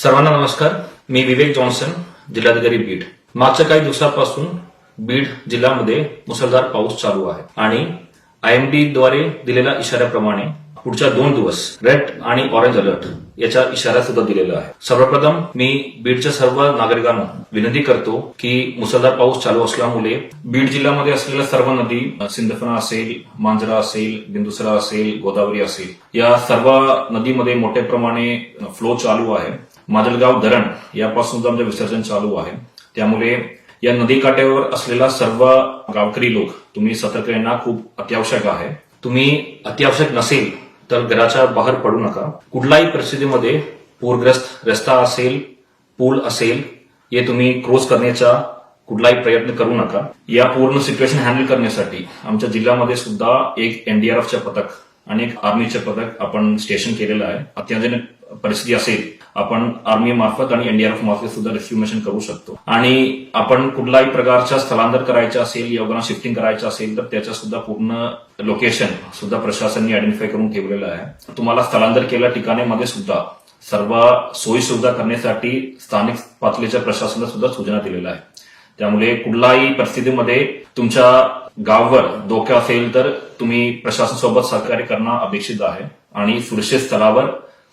सर्वांना नमस्कार. मी विवेक जॉन्सन, जिल्हाधिकारी बीड. मागच्या काही दिवसांपासून बीड जिल्ह्यामध्ये मुसळधार पाऊस चालू आहे आणि IMD द्वारे दिलेल्या इशाऱ्याप्रमाणे पुढच्या 2 दिवस रेड आणि ऑरेंज अलर्ट याचा इशारा सुद्धा दिलेला आहे. सर्वप्रथम मी बीडच्या सर्व नागरिकांना विनंती करतो की मुसळधार पाऊस चालू असल्यामुळे बीड जिल्ह्यामध्ये असलेल्या सर्व नदी, सिंदफणा असेल, मांजरा असेल, बिंदुसरा असेल, गोदावरी असेल, या सर्व नदीमध्ये मोठ्या प्रमाणे फ्लो चालू आहे. माजलगाव धरण यापासून आमचं विसर्जन चालू आहे. त्यामुळे या नदीकाठावर असलेला सर्व गावकरी लोक तुम्ही सतर्क येणं खूप अत्यावश्यक आहे. तुम्ही अत्यावश्यक नसेल तर घराच्या बाहेर पडू नका. कुठल्याही परिस्थितीमध्ये पूरग्रस्त रस्ता असेल, पूल असेल, हे तुम्ही क्रॉस करण्याचा कुठलाही प्रयत्न करू नका. या पूर्ण सिच्युएशन हँडल करण्यासाठी आमच्या जिल्ह्यामध्ये सुद्धा एक NDRFचं पथक आणि एक आर्मीचं पथक आपण स्टेशन केलेलं आहे. अत्यावश्यक परिस्थिती असेल आपण आर्मी मार्फत आणि NDRF मार्फत सुद्धा रेस्क्यू मिशन करू शकतो. आणि आपण कुठल्याही प्रकारचा स्थलांतर करायचं असेल, योजना शिफ्टिंग करायचं असेल तर त्याचं सुद्धा पूर्ण लोकेशन सुद्धा प्रशासनाने आयडेंटिफाय करून ठेवलेलं आहे. तुम्हाला स्थलांतर केलेल्या ठिकाणामध्ये सुद्धा सर्व सोयी सुविधा करण्यासाठी स्थानिक पातळीच्या प्रशासनाला सुद्धा सूचना दिलेल्या आहे. त्यामुळे कुठल्याही परिस्थितीमध्ये तुमच्या गावावर धोका असेल तर तुम्ही प्रशासनासोबत सहकार्य करणं अपेक्षित आहे आणि सुरक्षित स्थळावर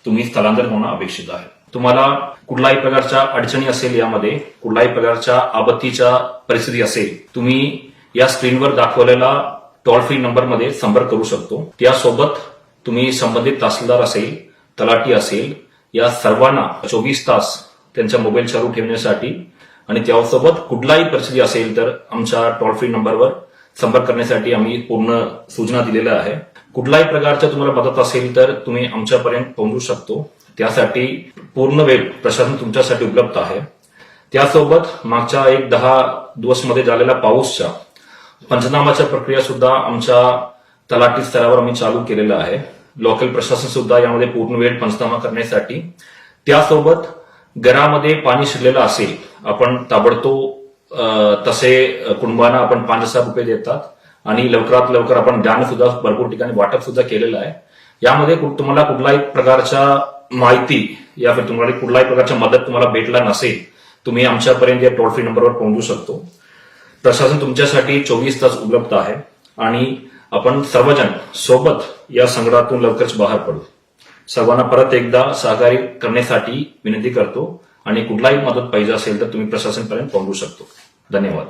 तुम्ही स्थलांतर होणं अपेक्षित आहे. तुम्हाला कुठल्याही प्रकारच्या अडचणी असेल, यामध्ये कुठल्याही प्रकारच्या आपत्तीच्या परिस्थिती असेल, तुम्ही या स्क्रीनवर दाखवलेला टोल फ्री नंबरमध्ये संपर्क करू शकतो. त्यासोबत तुम्ही संबंधित तहसीलदार असेल, तलाठी असेल, या सर्वांना 24 तास त्यांचा मोबाईल चालू ठेवण्यासाठी आणि त्यासोबत कुठलाही परिस्थिती असेल तर आमच्या टोल फ्री नंबरवर संपर्क करण्यासाठी आम्ही पूर्ण सूचना दिलेल्या आहे. कुठल्याही प्रकारच्या तुम्हाला मदत असेल तर तुम्ही आमच्यापर्यंत पोहोचू शकतो. त्यासाठी पूर्ण वेळ प्रशासन तुमच्यासाठी उपलब्ध आहे. त्यासोबत मागच्या 10 दिवसमध्ये झालेल्या पाऊसच्या पंचनामाच्या प्रक्रिया सुद्धा आमच्या तलाठी स्तरावर आम्ही चालू केलेलं आहे. लोकल प्रशासन सुद्धा यामध्ये पूर्ण वेळ पंचनामा करण्यासाठी. त्यासोबत घरामध्ये पाणी शिरलेलं असेल, आपण ताबडतोब तसे कुटुंबांना आपण 5,000 रुपये देतात आणि लवकरात लवकर आपण धान्य सुद्धा भरपूर ठिकाणी वाटप सुद्धा केलेलं आहे. यामध्ये तुम्हाला कुठल्याही प्रकारच्या माहिती या तुम्हाला कुठल्याही प्रकारच्या मदत तुम्हाला भेटला नसेल, तुम्ही आमच्यापर्यंत या टोल फ्री नंबरवर पोहोचू शकतो. प्रशासन तुमच्यासाठी 24 तास उपलब्ध आहे आणि आपण सर्वजण सोबत या संकटातून लवकरच बाहेर पडू. सर्वांना परत एकदा सहकार्य करण्यासाठी विनंती करतो आणि कुठलाही मदत पाहिजे असेल तर तुम्ही प्रशासनपर्यंत पोहोचू शकतो. धन्यवाद.